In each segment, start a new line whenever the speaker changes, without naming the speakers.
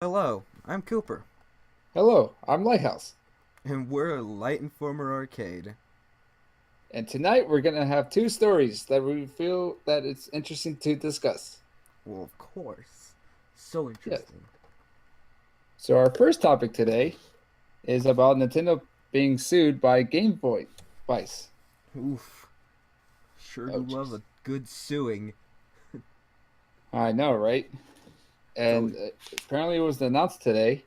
Hello, I'm Cooper,
Hello, I'm Lighthouse,
and we're Light Informer Arcade.
and tonight we're gonna have two stories that we feel that it's interesting to discuss.
Well, of course. So
Yes.
interesting.
So our first topic today is about Nintendo being sued by Game Boy Vice.
Oof. Sure do
Oh,
love
jeez.
a good suing.
I know, right?
So,
And apparently it was announced today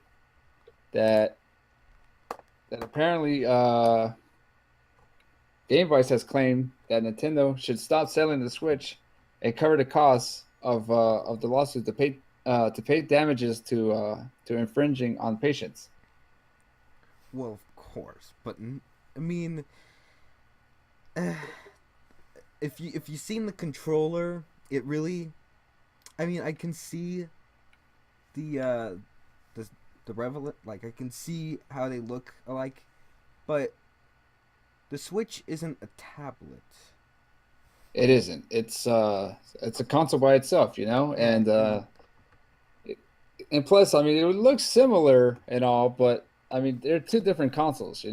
that apparently Game Vice has claimed that Nintendo should stop selling the Switch and cover the costs of the lawsuit to pay damages to infringing on patients.
well, of course, but I mean, eh, if you seen the controller, it really, I mean, I can see the the the revel like I can see how they look alike, but the Switch isn't a tablet.
It isn't. It's a console by itself,
Yeah, and
it, and plus, I mean, it looks similar and all, but I mean, they're two different consoles,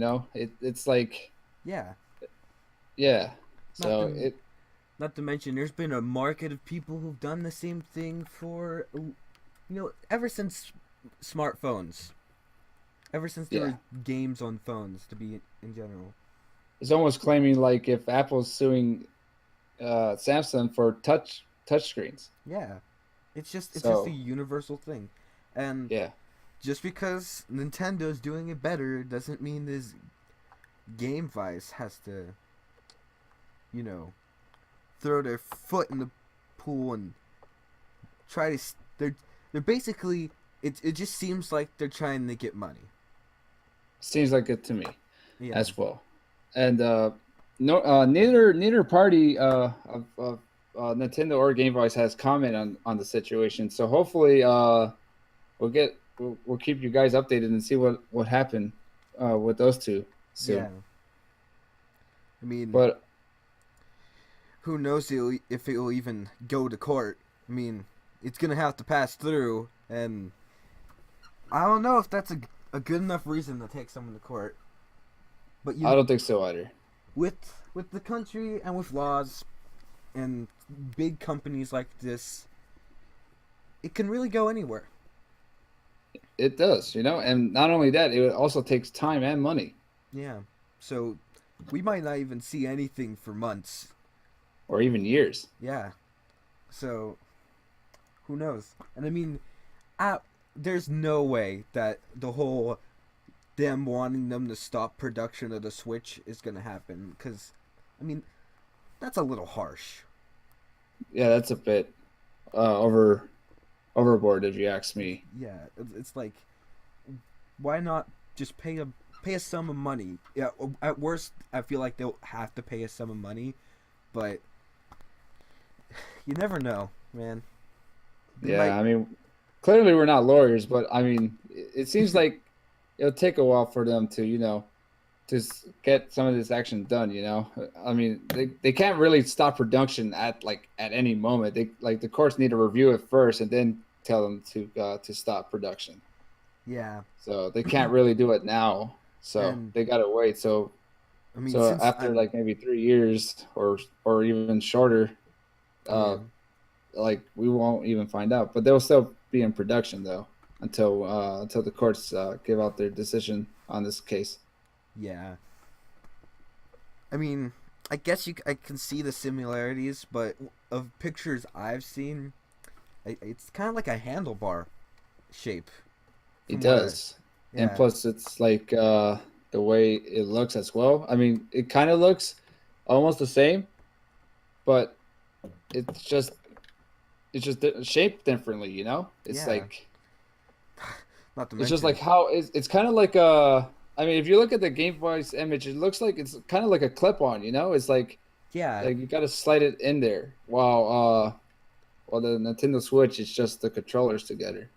it's like,
yeah,
yeah.
not
So
to Not to mention, there's been a market of people who've done the same thing for, ever since smartphones. Ever since there
yeah,
were games on phones, to be in general.
it's almost claiming like if Apple's suing Samsung for touch screens.
Yeah, it's just a
So
universal thing, and
yeah,
just because Nintendo's doing it better doesn't mean this Game Vice has to, you know, throw their foot in the pool and try to. They're basically. It just seems like they're trying to get money.
seems like it to me
Yeah.
as well. And no, neither party of Nintendo or Game Boy has comment on the situation. So hopefully, we'll keep you guys updated and see what happened with those two
Yeah.
soon.
I mean,
But
who knows if it'll even go to court. I mean, it's gonna have to pass through, and I don't know if that's a good enough reason to take someone to court. But
I don't think so either.
with the country and with laws and big companies like this, it can really go anywhere.
It does, and not only that, it also takes time and money,
Yeah. So we might not even see anything for months.
or even years.
Yeah. So who knows? And I mean, I, there's no way that the whole them wanting them to stop production of the Switch is gonna happen. Because, I mean, that's a little harsh.
Yeah, that's a bit over overboard if you ask me.
Yeah, it's like, why not just pay a sum of money? Yeah, at worst, I feel like they'll have to pay a sum of money, but you never know, man. They
Yeah,
might.
I mean, clearly we're not lawyers, but I mean, it seems like it'll take a while for them to, get some of this action done, I mean, they can't really stop production at any moment. They like the courts need to review it first and then tell them to stop production.
Yeah,
So they can't really do it now. So
and
they gotta wait. So
I mean,
so
since
after
I'm,
like maybe 3 years or even shorter,
yeah,
uh, like we won't even find out. But they'll still be in production though until the courts give out their decision on this case.
yeah. I mean, I guess I can see the similarities, but of pictures I've seen, it's kind of like a handlebar shape
It
from what I.
does, and
Yeah,
plus it's like the way it looks as well. I mean, it kind of looks almost the same, but it's just shaped differently. It's
yeah.
like
Not to
it's just like
mention,
how it's kind of like I mean, if you look at the Game Boy's image, it looks like it's kind of like a clip-on. It's
yeah,
like you got to slide it in there. While the Nintendo Switch is just the controllers together.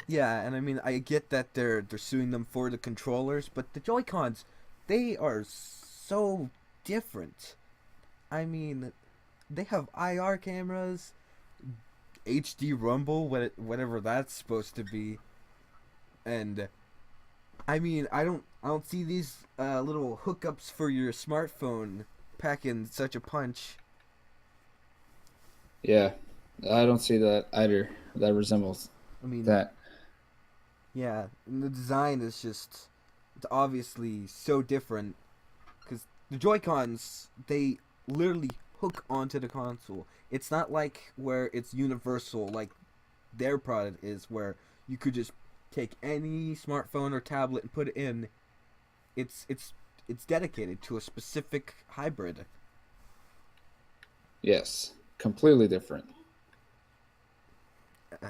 yeah, and I mean, I get that they're suing them for the controllers, but the Joy Cons, they are so different. I mean, they have IR cameras, HD Rumble, whatever that's supposed to be. And I mean, I don't see these little hookups for your smartphone packing such a punch.
Yeah, I don't see that either. That resembles
I mean,
that.
yeah, and the design is just it's obviously so different because the Joy Cons they literally hook onto the console. It's not like where it's universal like their product is, where you could just take any smartphone or tablet and put it in. It's dedicated to a specific hybrid.
Yes, completely different.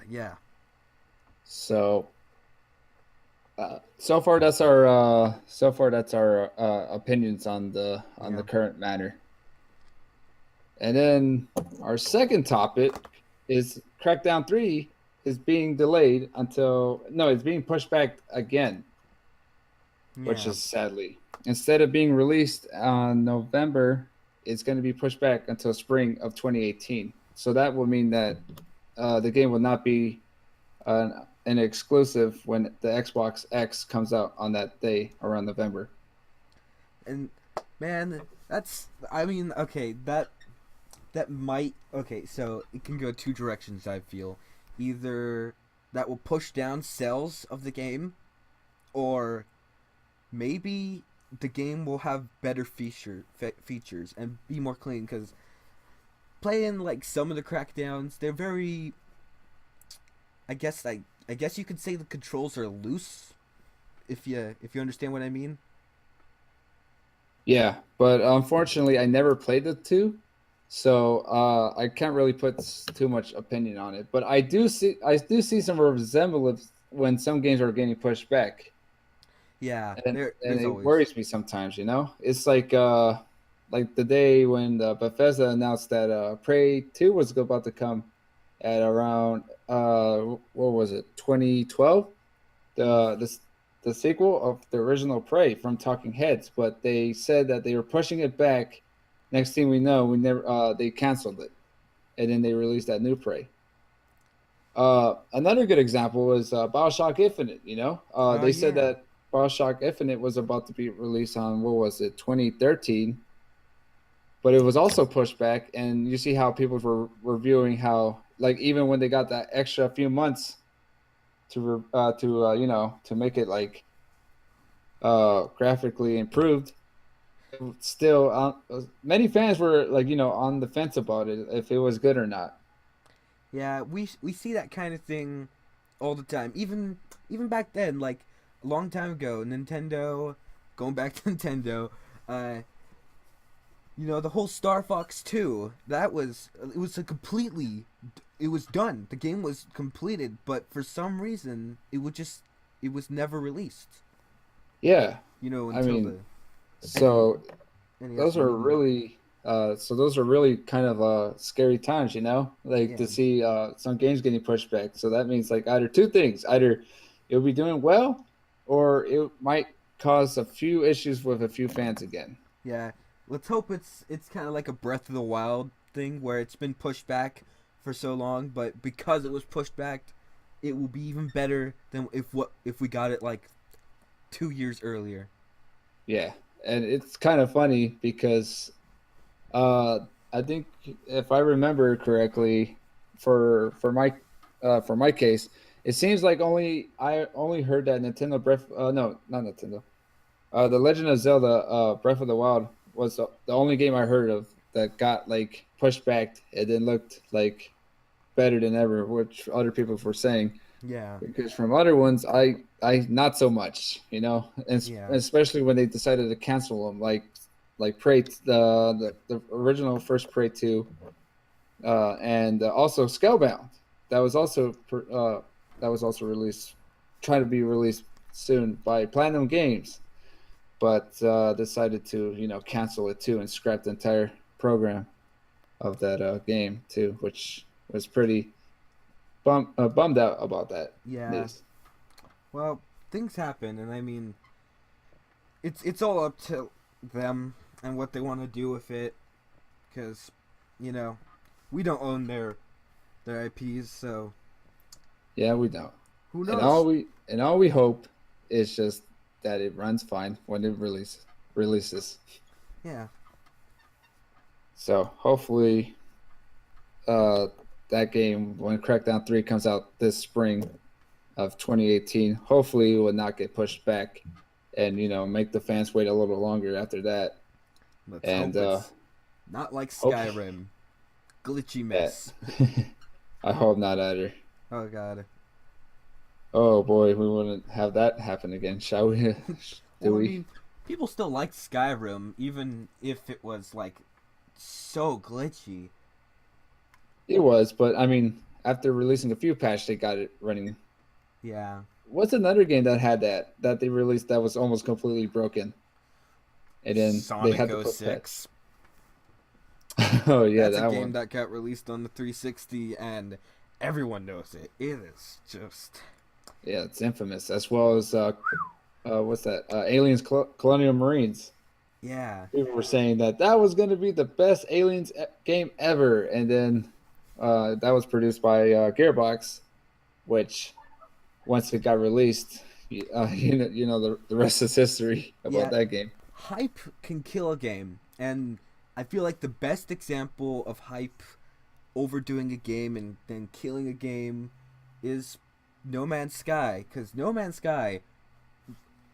Yeah,
So, so far that's our opinions on the
yeah,
current matter. And then our second topic is Crackdown 3 is being delayed until no, it's being pushed back again, which
yeah.
is sadly. Instead of being released on November, it's going to be pushed back until spring of 2018. So that will mean that the game will not be an exclusive when the Xbox X comes out on that day around November.
And man, that's I mean, okay, that might okay, so it can go two directions, I feel. Either that will push down sales of the game, or maybe the game will have better features and be more clean because playing like some of the crackdowns, they're very I guess you could say the controls are loose if you understand what I mean.
Yeah, but unfortunately, I never played the two, so I can't really put too much opinion on it. But I do see some resemblance when some games are getting pushed back,
Yeah,
and
there's
it
always
worries me sometimes. You know, it's like the day when Bethesda announced that Prey 2 was about to come at around what was it, 2012, the the sequel of the original Prey from Talking Heads, but they said that they were pushing it back. Next thing we know, we never they canceled it, and then they released that new Prey. Another good example was Bioshock Infinite.
oh
They said
yeah.
that Bioshock Infinite was about to be released on what was it, 2013, but it was also pushed back. And you see how people were reviewing how, like, even when they got that extra few months to make it like graphically improved, still many fans were like on the fence about it if it was good or not.
Yeah, we see that kind of thing all the time. Even back then, like a long time ago, Nintendo, going back to Nintendo, uh, the whole Star Fox 2, it was a completely it was done. The game was completed, but for some reason it was never released.
Yeah, I
Until
mean,
the N-
so
NES
those are
Mini.
really those are really kind of scary times, like
Yeah.
to see some games getting pushed back. So that means like either two things: either it'll be doing well, or it might cause a few issues with a few fans again.
Yeah, let's hope it's kind of like a Breath of the Wild thing where it's been pushed back for so long, but because it was pushed back, it will be even better than if we got it like 2 years earlier.
Yeah, and it's kind of funny because uh, I think if I remember correctly, for my case, it seems like I only heard that Nintendo Breath. No, not Nintendo. The Legend of Zelda Breath of the Wild was the only game I heard of that got like pushed back. It then looked like better than ever, which other people were saying.
Yeah,
Because from other ones, I not so much, and
yeah,
especially when they decided to cancel them, like Prey, the original first Prey 2, and also Scalebound. That was also that was also released, trying to be released soon by Platinum Games, but decided to cancel it too and scrap the entire program of that game too, which was pretty bummed out about that
yeah.
news.
Well, things happen, and I mean, it's all up to them and what they want to do with it, because you know, we don't own their IPs, so
Yeah, we don't.
Who
And
knows?
all we hope is just that it runs fine when it releases.
Yeah.
So hopefully, uh, that game when Crackdown 3 comes out this spring of 2018, hopefully it will not get pushed back, and make the fans wait a little longer after that.
Let's
And
hope it's not like
hope
Skyrim. Glitchy
that
mess.
I hope not either.
Oh god.
Oh boy, we wouldn't have that happen again, shall we? Do
Well, I
we?
mean, people still liked Skyrim, even if it was like so glitchy.
It was, but I mean, after releasing a few patches, they got it running.
Yeah.
What's another game that had that they released that was almost completely broken, and then they
Sonic
had to put patch?
06.
Oh yeah,
That's a
that
game
one.
that got released on the 360 and everyone knows it. It is just
Yeah, it's infamous. As well as what's that? Aliens Colonial Marines.
yeah.
People were saying that was going to be the best Aliens game ever, and then that was produced by Gearbox, which once it got released, the rest is history about
Yeah,
that game.
hype can kill a game, and I feel like the best example of hype overdoing a game and then killing a game is No Man's Sky. Because No Man's Sky,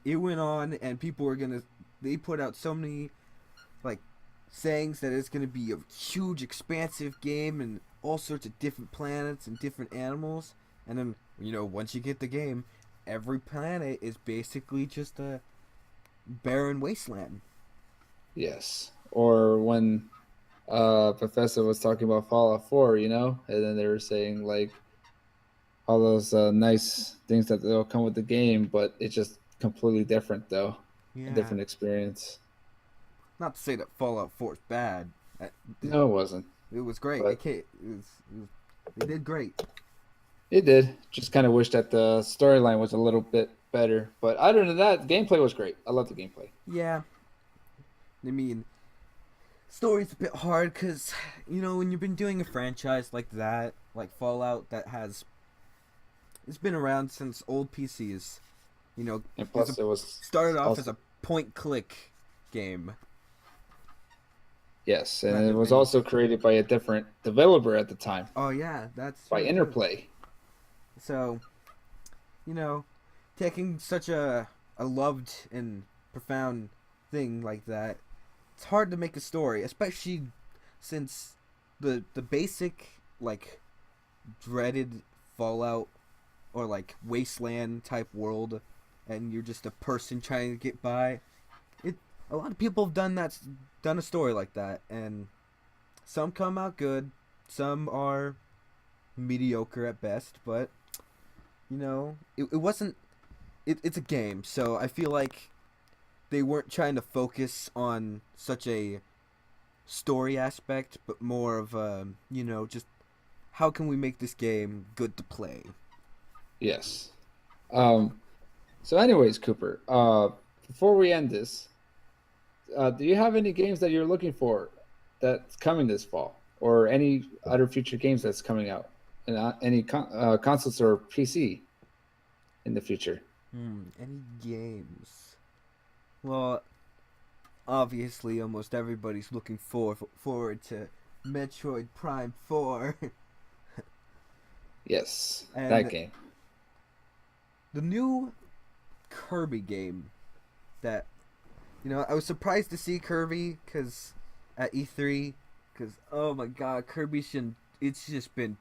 it went on, and people were gonna. They put out so many, like, sayings that it's gonna be a huge, expansive game and all sorts of different planets and different animals. And then, once you get the game, every planet is basically just a barren wasteland.
Yes. Or when Professor was talking about Fallout 4, and then they were saying like all those nice things that will come with the game, but it's just completely different though, a
Yeah.
different experience.
Not to say that Fallout 4 is bad.
No, it wasn't,
It was great.
but
They did great.
it did. Just kind of wish that the storyline was a little bit better. But other than that, the gameplay was great. I love the gameplay.
Yeah. I mean, story's a bit hard because, when you've been doing a franchise like that, like Fallout, that has. It's been around since old PCs.
And
It's a,
plus, it was
started off as
also
a point click game.
yes, and it
Rather
was
than.
also created by a different developer at the time,
Oh, yeah, that's
by
true, too.
Interplay.
So, you know, taking such a loved and profound thing like that, it's hard to make a story, especially since the basic like dreaded Fallout or like wasteland type world, and you're just a person trying to get by. It a lot of people have done a story like that, and some come out good, some are mediocre at best, but it wasn't. It's a game, so I feel like they weren't trying to focus on such a story aspect, but more of just how can we make this game good to play.
Yes. Um, so, anyways, Cooper, before we end this, do you have any games that you're looking for that's coming this fall, or any other future games that's coming out, and any consoles or PC in the future?
Any games? Well, obviously, almost everybody's looking forward to Metroid Prime 4,
Yes, that
and
game.
the new Kirby game that I was surprised to see Kirby because at E3 because oh my god, it's just been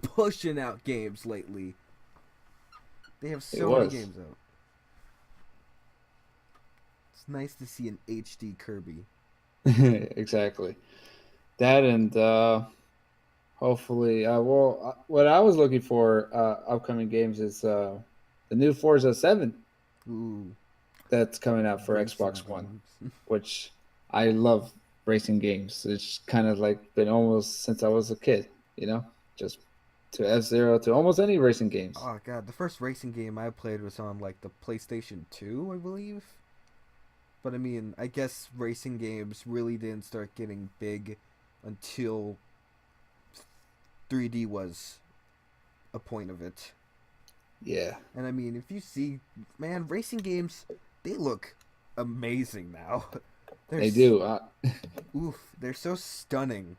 pushing out games lately. They have
It
so many
was.
games out. It's nice to see an HD Kirby.
Exactly. That and hopefully, what I was looking for upcoming games is the new Forza 7
Ooh,
that's coming out for
racing
Xbox One,
games.
which I love racing games. It's kind of like been almost since I was a kid, just to F-Zero to almost any racing games.
Oh god, the first racing game I played was on like the PlayStation 2, I believe. But I mean, I guess racing games really didn't start getting big until 3D was a point of it.
Yeah,
And I mean, if you see, man, racing games, they look amazing now. They're
they do.
oof, they're so stunning.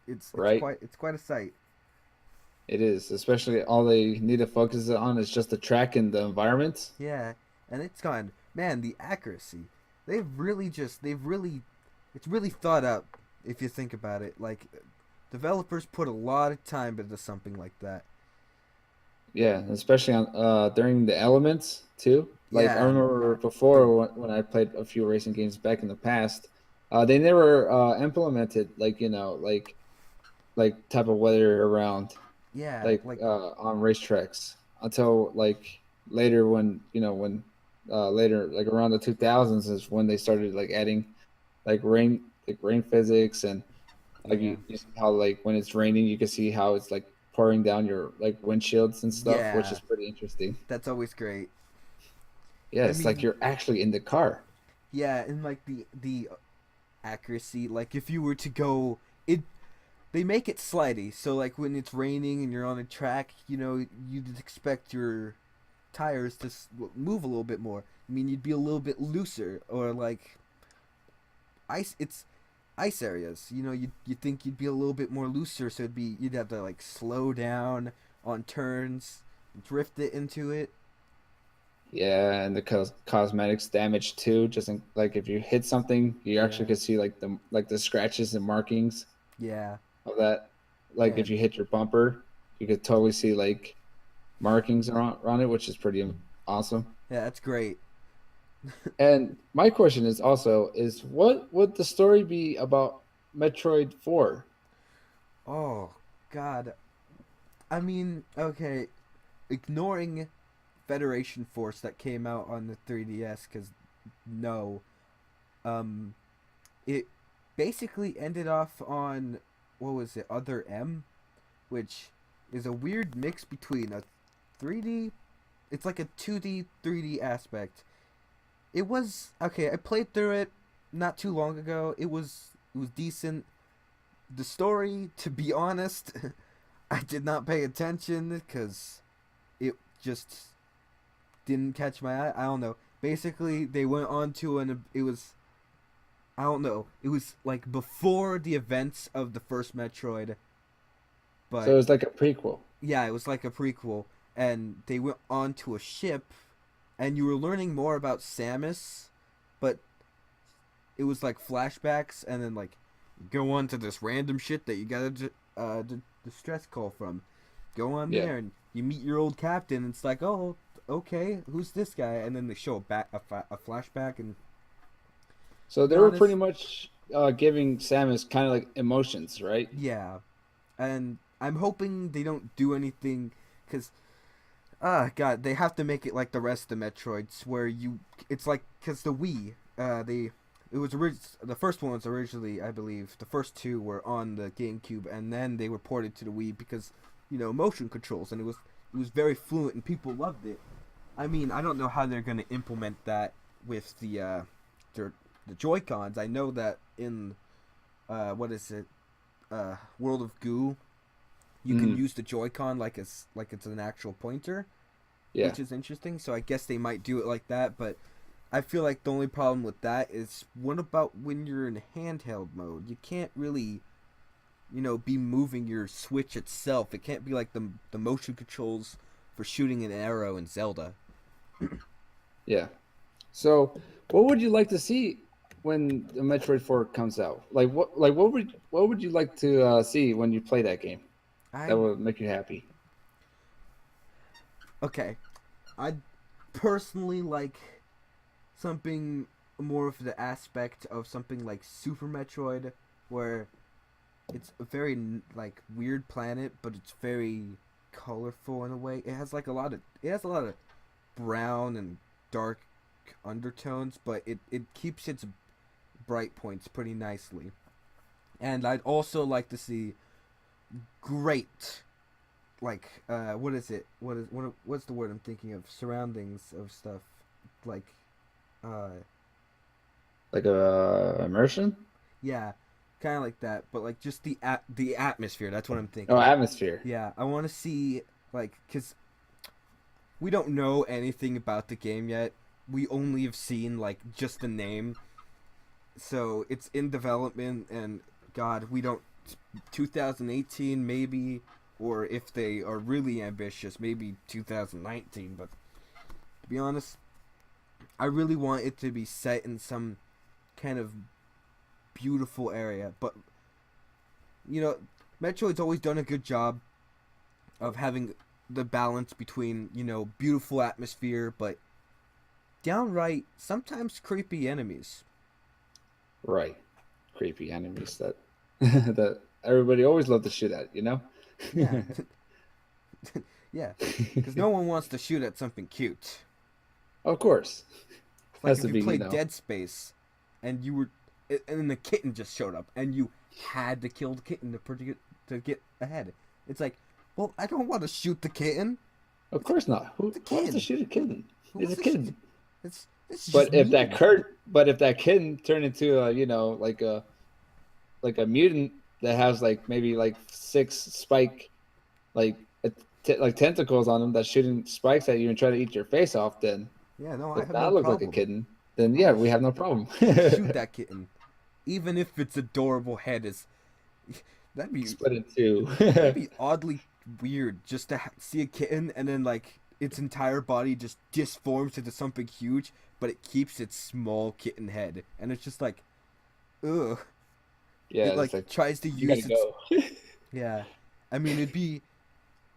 It's
Right?
quite a sight.
It is. Especially all they need to focus on is just the track and the environment.
Yeah, and it's gone. Man, the accuracy. They've really it's really thought up if you think about it. Like developers put a lot of time into something like that.
Yeah, especially on during the elements too. Like I
Yeah,
remember
the
before when I played a few racing games back in the past, they never implemented like like type of weather around
yeah,
like
like
on racetracks until like later when when later like around the 2000s is when they started like adding like rain physics and like
yeah.
you see how like when it's raining you can see how it's like pouring down your like windshields and stuff, which
Yeah,
is pretty interesting.
that's always great.
Yeah,
I
it's like
mean,
you're actually in the car.
yeah, and like the accuracy, like if you were to go it they make it slidey. So like when it's raining and you're on a track, you'd expect your tires to move a little bit more. I mean, you'd be a little bit looser, or like it's ice areas. You'd think you'd be a little bit more looser, so you'd have to like slow down on turns, drift it into it.
Yeah, and the cosmetics damage too. Just like if you hit something, you actually
Yeah,
could see like the scratches and markings
yeah,
of that. Like
yeah,
if you hit your bumper, you could totally see like markings around it, which is pretty awesome.
yeah. That's great.
And my question is also is what would the story be about Metroid 4?
Oh God. I mean, okay, ignoring Federation Force that came out on the 3DS, because no, um, it basically ended off on what was it, Other M, which is a weird mix between a 3D. It's like a 2D 3D aspect. It was okay. I played through it not too long ago. It was decent. The story, to be honest, I did not pay attention because it just didn't catch my eye. I don't know. Basically, they went on to an. It was, I don't know. It was like before the events of the first Metroid,
So
but
it's like a prequel.
yeah, it was like a prequel, and they went on to a ship, and you were learning more about Samus, but it was like flashbacks, and then like go on to this random shit that you gotta distress call from. Go on
Yeah.
there, and you meet your old captain. And it's like, oh, okay, who's this guy? And then they show a flashback, and
So
be
they were pretty
honest,
much giving Samus kind of like emotions, right?
yeah. And I'm hoping they don't do anything, because God, they have to make it like the rest of the Metroids, where it's like, because the Wii, it was the first one was originally, I believe, the first two were on the GameCube, and then they were ported to the Wii because, motion controls, and it was very fluent, and people loved it. I mean, I don't know how they're gonna implement that with the Joy Cons. I know that in what is it, World of Goo, you can
Mm,
use the Joy-Con like it's an actual pointer,
yeah.
which is interesting. So I guess they might do it like that, but I feel like the only problem with that is what about when you're in handheld mode? You can't really, be moving your Switch itself. It can't be like the motion controls for shooting an arrow in Zelda.
Yeah. So, what would you like to see when the Metroid 4 comes out? What would you like to see when you play that game that
I
would make you happy?
Okay. I personally like something more of the aspect of something like Super Metroid, where it's a very like weird planet, but it's very colorful in a way. It has a lot of brown and dark undertones, but it keeps its bright points pretty nicely. And I'd also like to see great, like, what is it? What's the word I'm thinking of? Surroundings of stuff, like, uh
Like a immersion?
yeah, kind of like that, but like just the atmosphere. That's what I'm
Oh,
thinking.
atmosphere.
Yeah, I want to see, like, cause we don't know anything about the game yet. We only have seen like just the name, so it's in development. And God, we don't. 2018 maybe, or if they are really ambitious, maybe 2019. But to be honest, I really want it to be set in some kind of beautiful area. But you know, Metroid's always done a good job of having the balance between beautiful atmosphere, but downright sometimes creepy enemies.
Right. Creepy enemies that that everybody always loved to shoot at, you know?
Yeah, yeah, because no one wants to shoot at something cute.
Of course.
It's like
Has
if
to
you
be, you
played
know.
Dead Space, and you were, and then the kitten just showed up, and you had to kill the kitten to get ahead. It's like, well, I don't want to shoot the kitten.
Of course not. Who
It's a
wants to
kid.
shoot a kitten?
Who
It's a
wants to shoot?
kitten.
It's just mean.
But if that kitten turned into a, like a mutant that has like maybe like six spike like like tentacles on them that's shooting spikes at you and trying to eat your face off, then
Yeah, no, I
if
have no
that looks like a
problem.
kitten, then yeah,
I'll
we have no problem.
I'll shoot that kitten, even if its adorable head is. That'd be
Split in two.
that'd be oddly weird just to see a kitten and then like its entire body just disforms into something huge, but it keeps its small kitten head, and it's just like, ugh.
Yeah,
It
it's
like
like
tries to
you gotta
use its
go.
yeah. I mean, it'd be.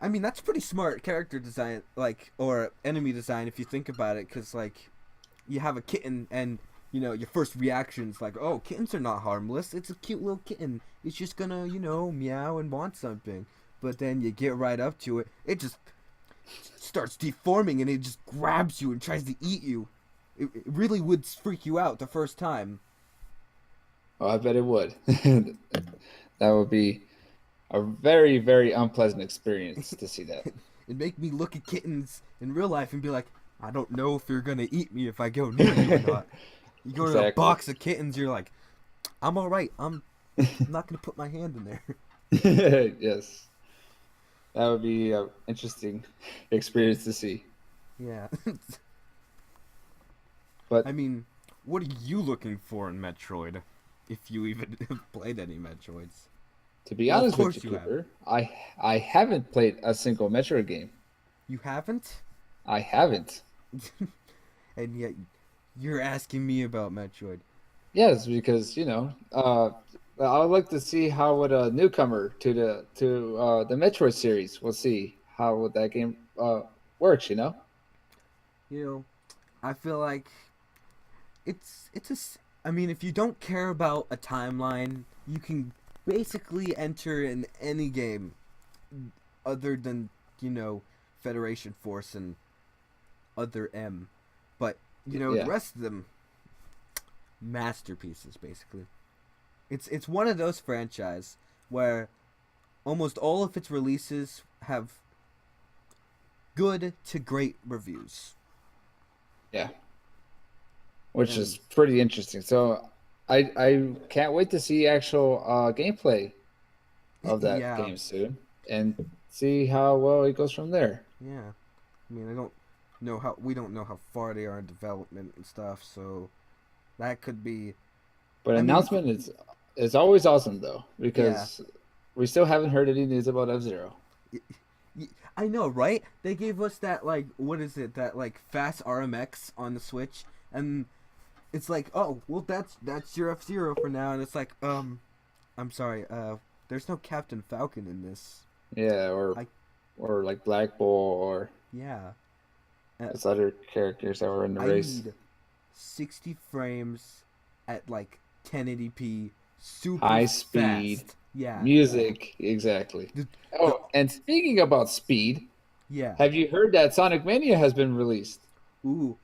I mean, that's pretty smart character design, like, or enemy design if you think about it, because like, you have a kitten and your first reaction's like, oh, kittens are not harmless. It's a cute little kitten. It's just gonna meow and want something. But then you get right up to it, it just starts deforming and it just grabs you and tries to eat you. It really would freak you out the first time.
Oh, I bet it would. That would be a very, very unpleasant experience to see that.
It'd make me look at kittens in real life and be like, I don't know if you're gonna eat me if I go near you or not. You go to a
Exactly.
box of kittens, you're like, I'm all right. I'm not gonna put my hand in there.
Yes, that would be an interesting experience to see.
Yeah.
But
I mean, what are you looking for in Metroid? If you even have played any Metroids.
to be
Well, of
honest with you,
course you have.
Cooper, I haven't played a single Metro game.
You haven't?
I haven't.
And yet you're asking me about Metroid.
Yes, because I would like to see how would a newcomer to the Metroid series will see how would that game works. You know.
You know, I feel like it's a. I mean, if you don't care about a timeline, you can basically enter in any game other than Federation Force and other M. But the
Yeah.
rest of them masterpieces basically. It's one of those franchise where almost all of its releases have good to great reviews.
Yeah. Which
And
is pretty interesting. So I can't wait to see actual gameplay of that
yeah,
game soon and see how well it goes from there.
yeah. I mean, I don't know how we don't know how far they are in development and stuff, so that could be.
But
I mean,
announcement is always awesome though
yeah.
because we still haven't heard any news about F-Zero.
I know, right? They gave us that like what is it? That like fast RMX on the Switch, and it's like, oh, well, that's your F-Zero for now, and it's like, I'm sorry, there's no Captain Falcon in this.
Yeah,
I
or like Black Bull or
yeah, uh,
those other characters that were in the
I
race.
need 60 frames at like 1080p, super
High speed
fast. Yeah,
music, exactly.
the, the
Oh, and speaking about speed,
yeah.
have you heard that Sonic Mania has been released?
Ooh,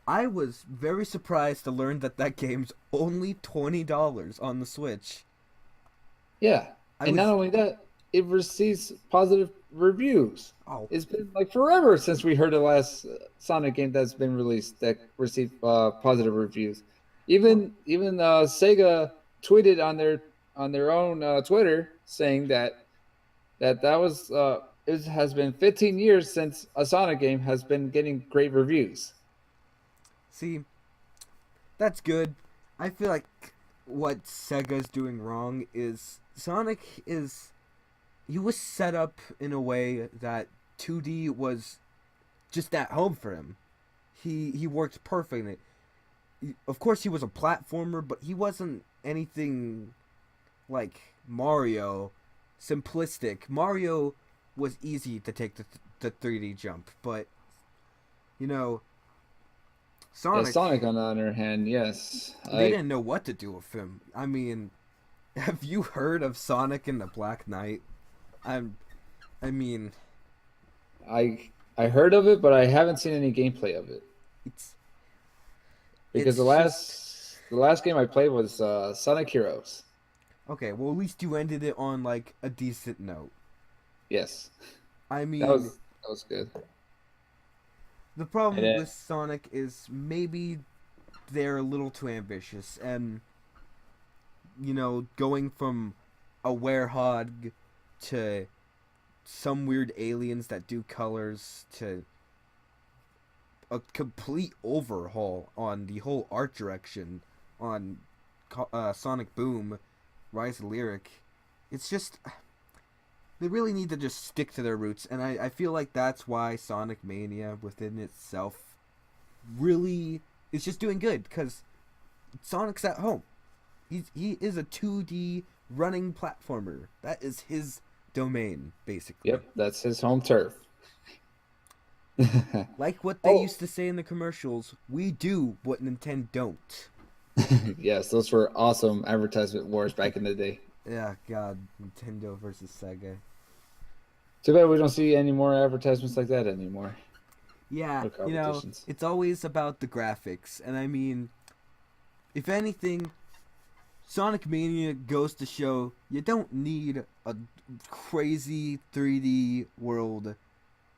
I was very surprised to learn that that game's only $20 on the Switch.
Yeah,
I
and not
was
only that, it receives positive reviews.
oh
It's been like forever since we heard the last Sonic game that's been released that received positive reviews.
well
Even Sega tweeted on their own Twitter saying that was it has been 15 years since a Sonic game has been getting great reviews.
See, that's good. I feel like what Sega's doing wrong is Sonic is he was set up in a way that 2D was just at home for him. He worked perfectly. Of course, he was a platformer, but he wasn't anything like Mario, simplistic. Mario was easy to take the 3D jump, but you know,
Yeah,
Sonic,
Sonic on the other hand, yes,
they didn't know what to do with him. I mean, have you heard of Sonic and the Black Knight? I'm, I mean,
I heard of it, but I haven't seen any gameplay of it
it's
because
it's just
the last game I played was Sonic Heroes.
okay. Well, at least you ended it on like a decent note.
Yes,
I mean,
that was good.
the
And
problem
then,
with Sonic is maybe they're a little too ambitious, and going from a werehog to some weird aliens that do colors to a complete overhaul on the whole art direction on Sonic Boom, Rise of Lyric. It's just they really need to just stick to their roots, and I feel like that's why Sonic Mania within itself really is just doing good because Sonic's at home. He is a 2D running platformer. That is his domain, basically.
yep, that's his home turf.
Like what they
Oh,
used to say in the commercials, we do what Nintendo don't.
yes, those were awesome advertisement wars back in the day.
Yeah, God, Nintendo versus Sega.
Too bad we don't see any more advertisements like that anymore.
Yeah,
No competitions.
it's always about the graphics, and I mean, if anything, Sonic Mania goes to show you don't need a crazy 3D world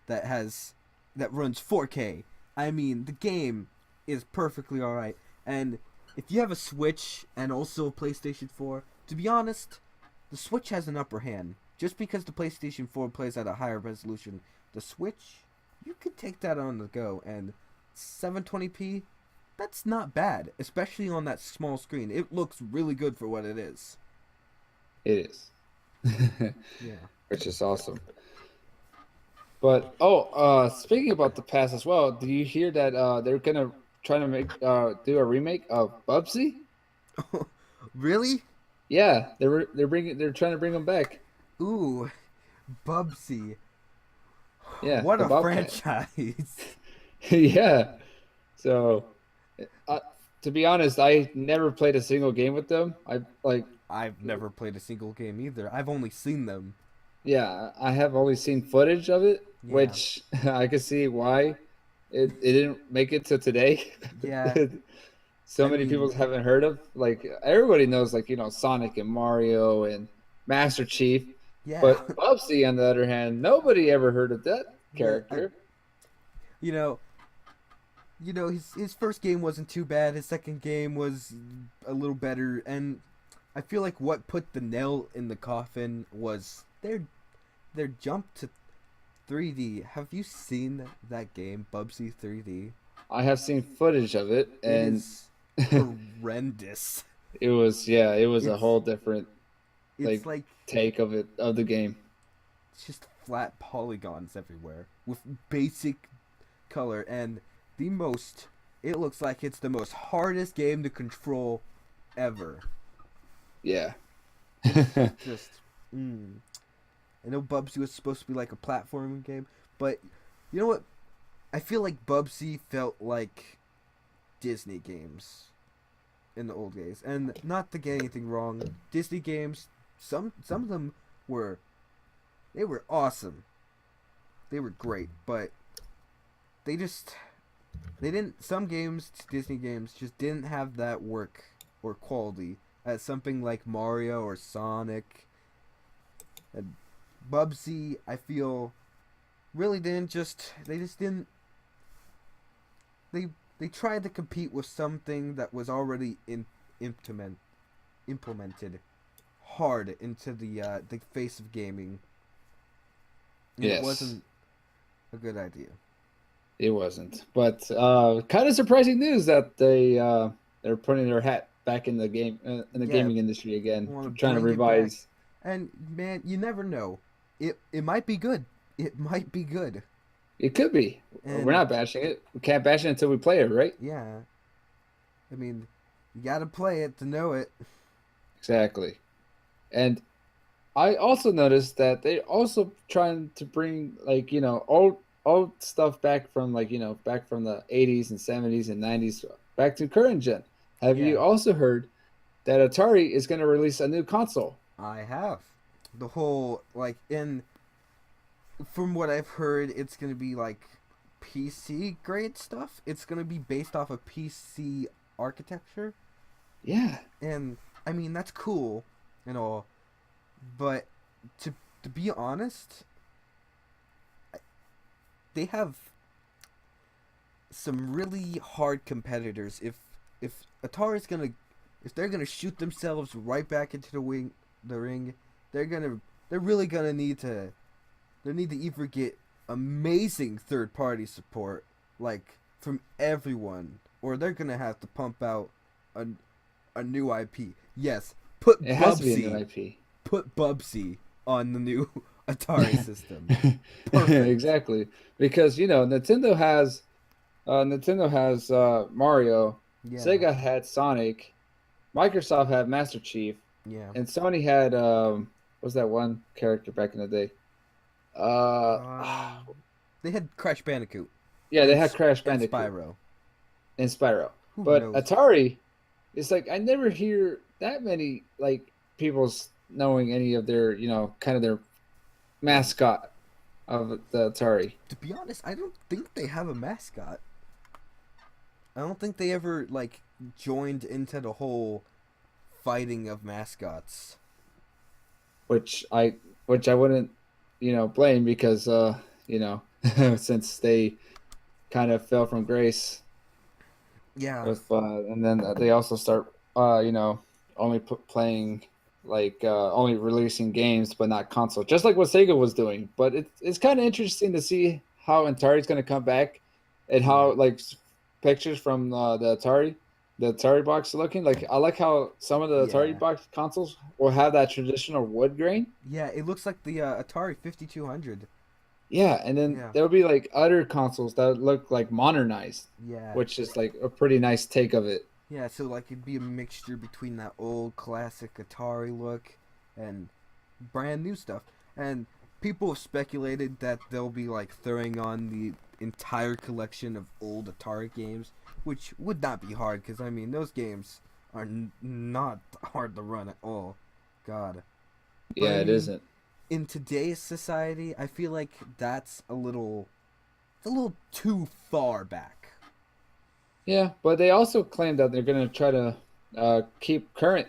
that runs 4K. I mean, the game is perfectly all right, and if you have a Switch and also a PlayStation 4, to be honest, the Switch has an upper hand. Just because the PlayStation 4 plays at a higher resolution, the Switch, you could take that on the go, and 720p, that's not bad, especially on that small screen. It looks really good for what it is.
It is.
Yeah.
Which is awesome. But speaking about the past as well, do you hear that they're gonna try to do a remake of Bubsy?
Really?
Yeah, they're trying to bring him back.
Ooh, Bubsy.
Yeah,
What
the
a
Bobcat.
franchise.
Yeah. So, uh, to be honest, I never played a single game with them. I like,
I've never played a single game either. I've only seen them.
yeah, I have only seen footage of it,
Yeah.
which I could see why it didn't make it to today.
Yeah.
So
I
many
mean,
people haven't heard of. Like everybody knows, like Sonic and Mario and Master Chief,
yeah.
but Bubsy, on the other hand, nobody ever heard of that
Yeah.
character.
You know, his first game wasn't too bad. His second game was a little better, and I feel like what put the nail in the coffin was their jump to 3D. Have you seen that game, Bubsy 3D?
I have seen footage of it,
It
and
is horrendous.
it was a
It's
whole different
it's
like
like
take of the game.
it's just flat polygons everywhere with basic color, and the most it looks like it's the most hardest game to control ever.
Yeah.
It's just I know Bubsy was supposed to be like a platforming game, but you know what? I feel like Bubsy felt like Disney games in the old days. And not to get anything wrong, Disney games, some of them were they were awesome. They were great, but they just they didn't some games, Disney games just didn't have that work or quality as something like Mario or Sonic. And Bubsy, I feel really didn't just they just didn't they they tried to compete with something that was already implement implemented hard into the face of gaming. and it
Yes,
wasn't a good idea.
it wasn't. But kind of surprising news that they're putting their hat back in the
Yeah,
gaming industry again,
want to
trying to
bring it back,
revise.
and man, you never know. It might be good. It might be good,
It could be. We're
and
not bashing it. We can't bash it until we play it, right?
yeah, I mean, you gotta play it to know it.
Exactly. And I also noticed that they also trying to bring like old stuff back from back from the 80s and 70s and 90s back to current gen. Have you
Yeah,
also heard that Atari is going to release a new console?
I have the whole like in from what I've heard, it's gonna be like PC grade stuff. It's gonna be based off of PC architecture,
Yeah,
and I mean that's cool and all, but to to be honest, they have some really hard competitors. If Atari's gonna if they're gonna shoot themselves right back into the ring, they're really gonna need to they need to either get amazing third party support like from everyone, or they're gonna have to pump out a a new IP. Yes,
it has to be a new IP.
Put Bubsy on the new Atari system. Perfect.
Exactly, because Nintendo has Mario,
Yeah,
Sega had Sonic, Microsoft had Master Chief,
yeah.
and Sony had what's that one character back in the day? Uh,
Um, they had Crash Bandicoot
yeah, they had Crash
and
Bandicoot
Spyro.
and Spyro.
Who
But
knows?
Atari, it's like I never hear that many like people's knowing any of their kind of their mascot of the Atari.
To be honest, I don't think they have a mascot. I don't think they ever like joined into the whole fighting of mascots.
which I which I wouldn't blame because you know since they kind of fell from grace
Yeah,
with and then they also start only playing only releasing games but not console, just like what Sega was doing. But it's kind of interesting to see how Atari's going to come back and
yeah,
how pictures from the Atari box looking like. I like how some of the Atari
yeah,
box consoles will have that traditional wood grain.
yeah. It looks like the Atari 5200.
Yeah, and then
Yeah,
there will be like other consoles that look like modernized,
yeah,
which is like a pretty nice take of it.
yeah. So like it'd be a mixture between that old classic Atari look and brand new stuff. And people have speculated that they'll be like throwing on the entire collection of old Atari games, which would not be hard because I mean those games are not hard to run at all. God, but I
Yeah, it
mean
isn't.
in today's society, I feel like that's it's a little too far back.
Yeah, but they also claim that they're gonna try to keep current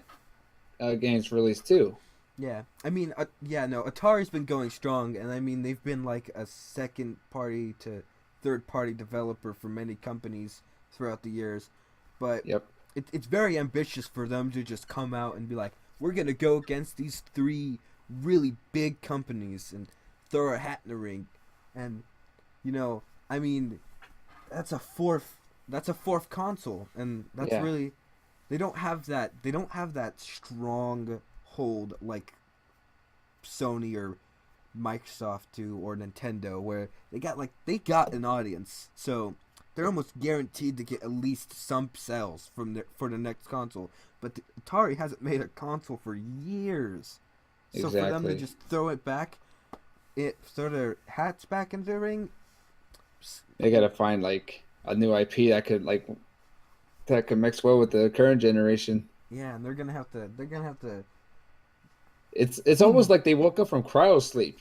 games released too.
Yeah, I mean, yeah, no, Atari's been going strong, and I mean they've been like a second party to third party developer for many companies throughout the years, but
Yep.
it's very ambitious for them to just come out and be like, we're gonna go against these three really big companies and throw our hat in the ring, and I mean, that's a fourth console, and that's
Yeah.
really they don't have that strong hold like Sony or Microsoft do or Nintendo where they got an audience, so they're almost guaranteed to get at least some sales for the next console. But Atari hasn't made a console for years, so for them to
Exactly.
just throw it back, throw their hats back into the ring,
They gotta find like a new IP that could mix well with the current generation.
yeah, and they're gonna have to.
It's
Hmm.
almost like they woke up from cryo sleep.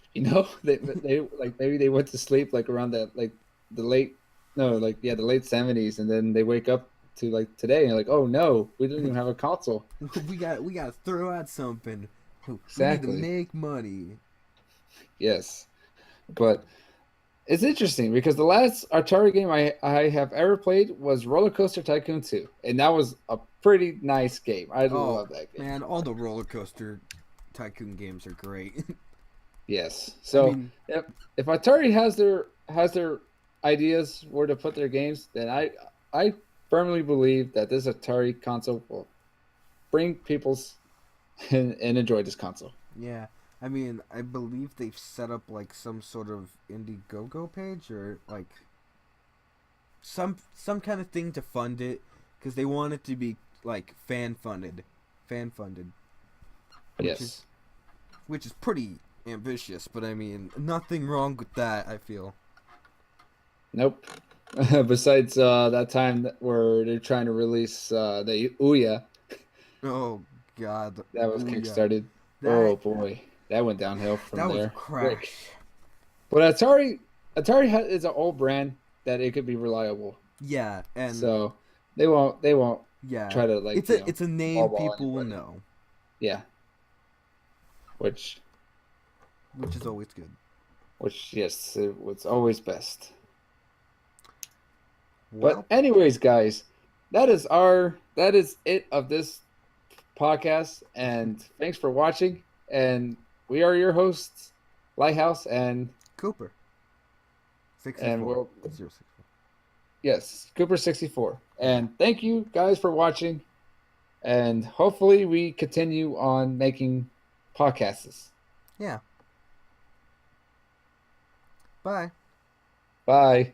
They like maybe they went to sleep like around the late no like yeah the late 70s, and then they wake up to like today and like, oh no, we didn't even have a console.
we gotta throw out something. We need to
Exactly.
make money.
Yes. But it's interesting because the last Atari game I have ever played was Roller Coaster Tycoon 2, and that was a pretty nice game. I
Oh
love that game.
man, all the roller coaster tycoon games are great.
Yes.
I
So
mean,
if Atari has their ideas where to put their games, then I firmly believe that this Atari console will bring people's and enjoy this console.
yeah. I mean, I believe they've set up like some sort of Indiegogo page or like some kind of thing to fund it because they want it to be like fan funded, which is
Yes.
which is pretty ambitious. But I mean, nothing wrong with that. I feel.
Nope. Besides that time where they're trying to release the Ouya
Oh God.
that was
Oh yeah.
kickstarted.
That
Oh boy, that went downhill from
that was a
there quick.
crash.
But is an old brand that it could be reliable.
Yeah, and
So they won't
yeah,
try to
it's a name
lowball
people will
anybody.
know,
Yeah, which
which is always good.
which yes, it was always best. But
Well,
anyways, guys, that is it of this podcast. And thanks for watching. And we are your hosts, Lighthouse,
Cooper,
and
64,
we'll
064.
yes, Cooper 64.
Yeah,
And thank you guys for watching. And hopefully we continue on making podcasts.
yeah. Bye.
Bye.